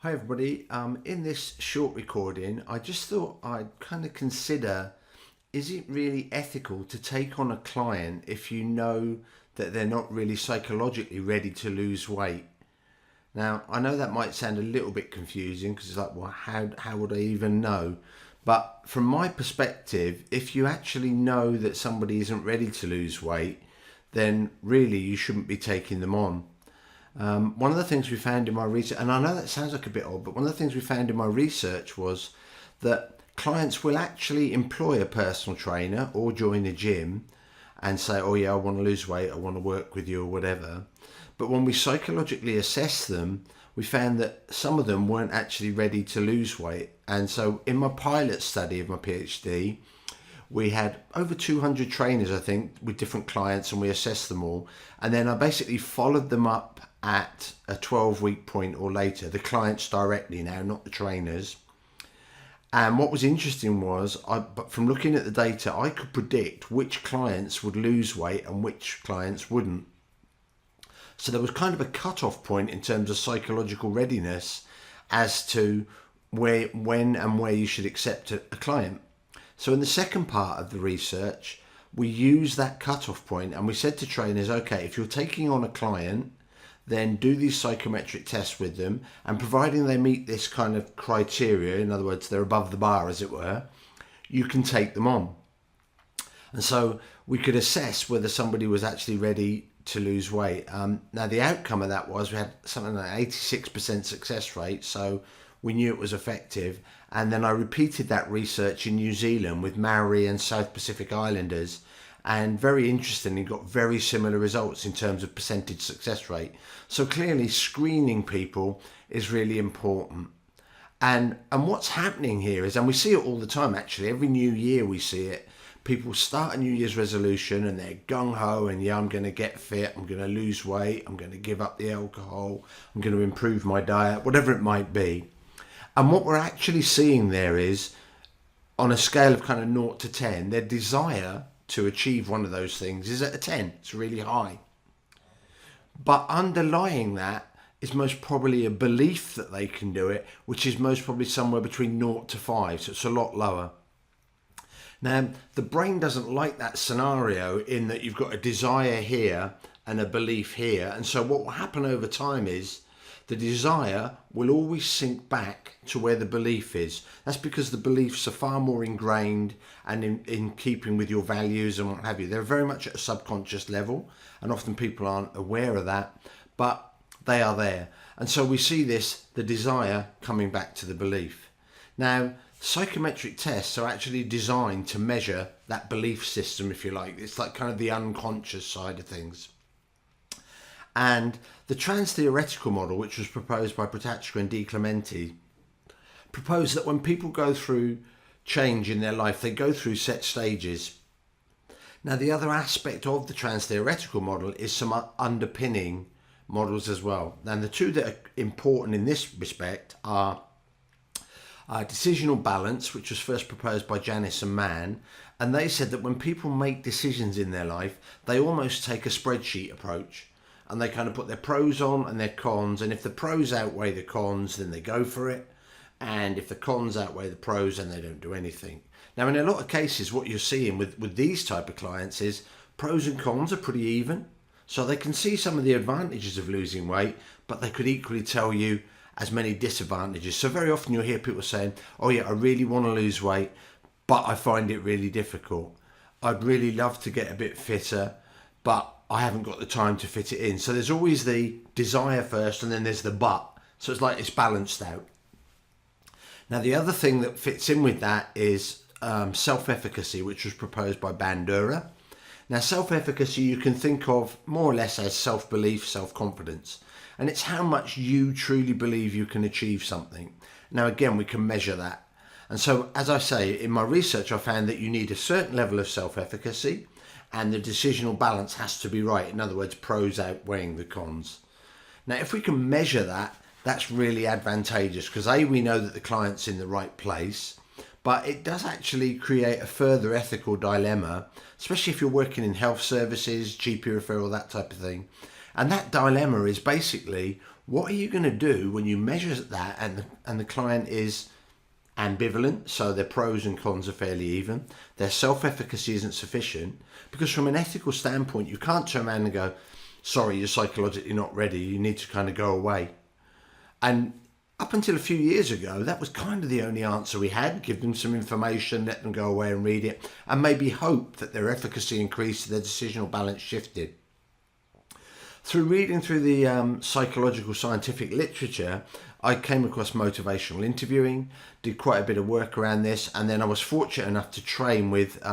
Hi everybody. In this short recording, I just thought I'd kind of consider, is it really ethical to take on a client if you know that they're not really psychologically ready to lose weight? Now, I know that might sound a little bit confusing because it's like, well, how would I even know? But from my perspective, if you actually know that somebody isn't ready to lose weight, then really you shouldn't be taking them on. One of the things we found in my research, and I know that sounds like a bit odd, but one of the things we found in my research was that clients will actually employ a personal trainer or join a gym and say, oh yeah, I want to lose weight, I want to work with you or whatever. But when we psychologically assess them, we found that some of them weren't actually ready to lose weight. And so in my pilot study of my PhD, we had over 200 trainers, I think, with different clients, and we assessed them all. And then I basically followed them up at a 12-week point or later, the clients directly now, not the trainers. And what was interesting was, but from looking at the data, I could predict which clients would lose weight and which clients wouldn't. So there was kind of a cut-off point in terms of psychological readiness as to when and where you should accept a client. So in the second part of the research, we used that cut-off point and we said to trainers, okay, if you're taking on a client, then do these psychometric tests with them, and providing they meet this kind of criteria, in other words, they're above the bar, as it were, you can take them on. And so we could assess whether somebody was actually ready to lose weight. Now, the outcome of that was we had something like 86% success rate, so we knew it was effective. And then I repeated that research in New Zealand with Maori and South Pacific Islanders, and very interestingly got very similar results in terms of percentage success rate. So clearly screening people is really important. And what's happening here is, and we see it all the time actually, every new year we see it, people start a New Year's resolution and they're gung-ho and yeah, I'm going to get fit, I'm going to lose weight, I'm going to give up the alcohol, I'm going to improve my diet, whatever it might be. And what we're actually seeing there is, on a scale of kind of 0 to 10, their desire to achieve one of those things is at a 10. It's really high. But underlying that is most probably a belief that they can do it, which is most probably somewhere between 0 to 5. So it's a lot lower. Now, the brain doesn't like that scenario in that you've got a desire here and a belief here. And so what will happen over time is the desire will always sink back to where the belief is. That's because the beliefs are far more ingrained and in keeping with your values and what have you. They're very much at a subconscious level, and often people aren't aware of that, but they are there. And so we see the desire coming back to the belief. Now, psychometric tests are actually designed to measure that belief system, if you like. It's like kind of the unconscious side of things. And the trans-theoretical model, which was proposed by Protacha and Di Clementi, proposed that when people go through change in their life, they go through set stages. Now, the other aspect of the trans-theoretical model is some underpinning models as well. And the two that are important in this respect are decisional balance, which was first proposed by Janis and Mann. And they said that when people make decisions in their life, they almost take a spreadsheet approach. And they kind of put their pros on and their cons. And if the pros outweigh the cons, then they go for it. And if the cons outweigh the pros, then they don't do anything. Now, in a lot of cases, what you're seeing with these type of clients is pros and cons are pretty even. So they can see some of the advantages of losing weight, but they could equally tell you as many disadvantages. So very often you'll hear people saying, oh yeah, I really want to lose weight, but I find it really difficult. I'd really love to get a bit fitter, but I haven't got the time to fit it in. So there's always the desire first, and then there's the but. So it's like it's balanced out. Now, the other thing that fits in with that is self-efficacy, which was proposed by Bandura. Now, self-efficacy you can think of more or less as self-belief, self-confidence. And it's how much you truly believe you can achieve something. Now, again, we can measure that. And so, as I say, in my research, I found that you need a certain level of self-efficacy, and the decisional balance has to be right. In other words, pros outweighing the cons. Now, if we can measure that, that's really advantageous because A, we know that the client's in the right place, but it does actually create a further ethical dilemma, especially if you're working in health services, GP referral, that type of thing. And that dilemma is basically, what are you going to do when you measure that and the client is ambivalent, so their pros and cons are fairly even, their self-efficacy isn't sufficient, because from an ethical standpoint, you can't turn around and go, sorry, you're psychologically not ready, you need to kind of go away. And up until a few years ago, that was kind of the only answer we had. Give them some information, let them go away and read it, and maybe hope that their efficacy increased, their decisional balance shifted. Through reading through the psychological scientific literature, I came across motivational interviewing, did quite a bit of work around this, and then I was fortunate enough to train with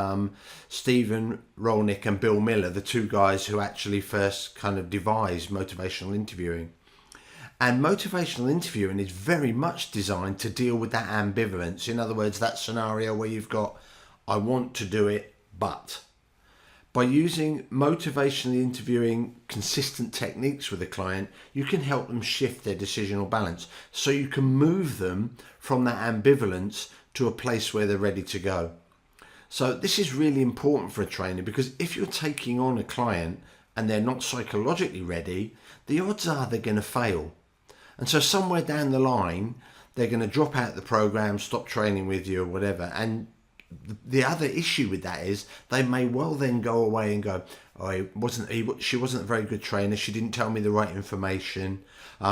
Stephen Rolnick and Bill Miller, the two guys who actually first kind of devised motivational interviewing. And motivational interviewing is very much designed to deal with that ambivalence. In other words, that scenario where you've got, I want to do it, but. By using motivationally interviewing consistent techniques with a client, you can help them shift their decisional balance. So you can move them from that ambivalence to a place where they're ready to go. So this is really important for a trainer, because if you're taking on a client and they're not psychologically ready, the odds are they're going to fail. And so somewhere down the line, they're going to drop out the program, stop training with you or whatever. And the other issue with that is they may well then go away and go, oh, she wasn't a very good trainer, she didn't tell me the right information,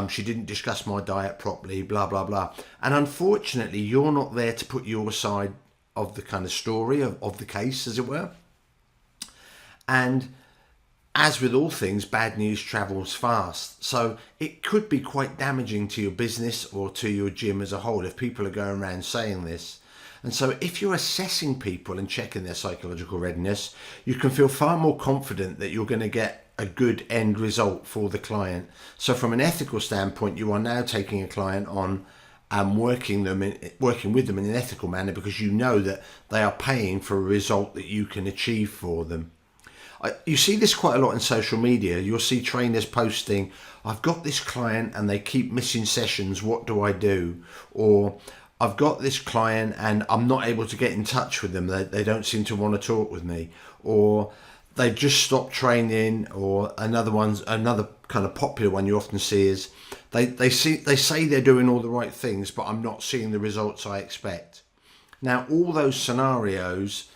she didn't discuss my diet properly, blah, blah, blah. And unfortunately, you're not there to put your side of the kind of story, of the case, as it were. And as with all things, bad news travels fast. So it could be quite damaging to your business or to your gym as a whole if people are going around saying this. And so if you're assessing people and checking their psychological readiness, you can feel far more confident that you're going to get a good end result for the client. So from an ethical standpoint, you are now taking a client on and working with them in an ethical manner, because you know that they are paying for a result that you can achieve for them. You see this quite a lot in social media. You'll see trainers posting, I've got this client and they keep missing sessions, what do I do? Or I've got this client and I'm not able to get in touch with them. They don't seem to want to talk with me. Or they've just stopped training. Or another kind of popular one you often see is they say they're doing all the right things, but I'm not seeing the results I expect. Now, all those scenarios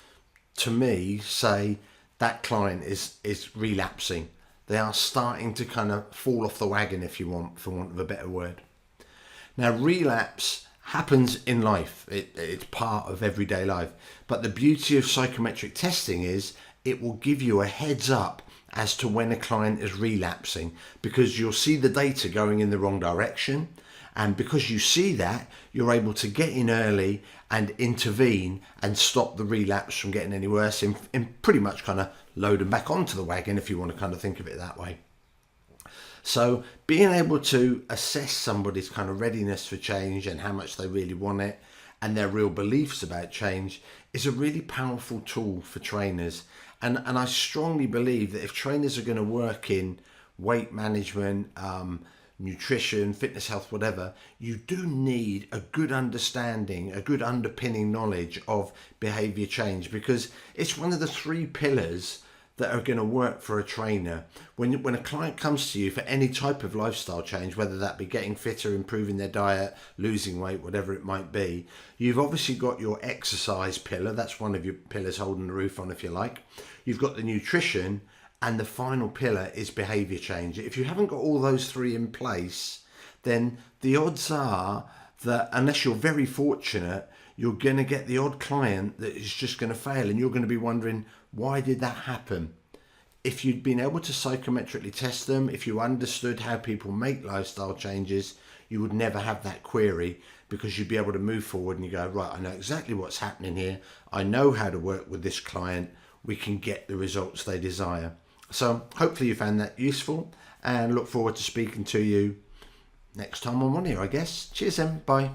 to me say that client is relapsing. They are starting to kind of fall off the wagon, if you want, for want of a better word. Now, relapse happens in life. It's part of everyday life. But the beauty of psychometric testing is it will give you a heads up as to when a client is relapsing, because you'll see the data going in the wrong direction. And because you see that, you're able to get in early and intervene and stop the relapse from getting any worse, and pretty much kind of load them back onto the wagon, if you want to kind of think of it that way. So being able to assess somebody's kind of readiness for change and how much they really want it and their real beliefs about change is a really powerful tool for trainers. And I strongly believe that if trainers are going to work in weight management, nutrition, fitness, health, whatever, you do need a good understanding, a good underpinning knowledge of behavior change, because it's one of the three pillars that are going to work for a trainer. When a client comes to you for any type of lifestyle change, whether that be getting fitter, improving their diet, losing weight, whatever it might be, you've obviously got your exercise pillar. That's one of your pillars holding the roof on, if you like. You've got the nutrition, and the final pillar is behavior change. If you haven't got all those three in place, then the odds are that unless you're very fortunate, you're going to get the odd client that is just going to fail, and you're going to be wondering, why did that happen? If you'd been able to psychometrically test them, if you understood how people make lifestyle changes, you would never have that query, because you'd be able to move forward and you go, right, I know exactly what's happening here. I know how to work with this client. We can get the results they desire. So hopefully you found that useful, and look forward to speaking to you next time I'm on here, I guess. Cheers then. Bye.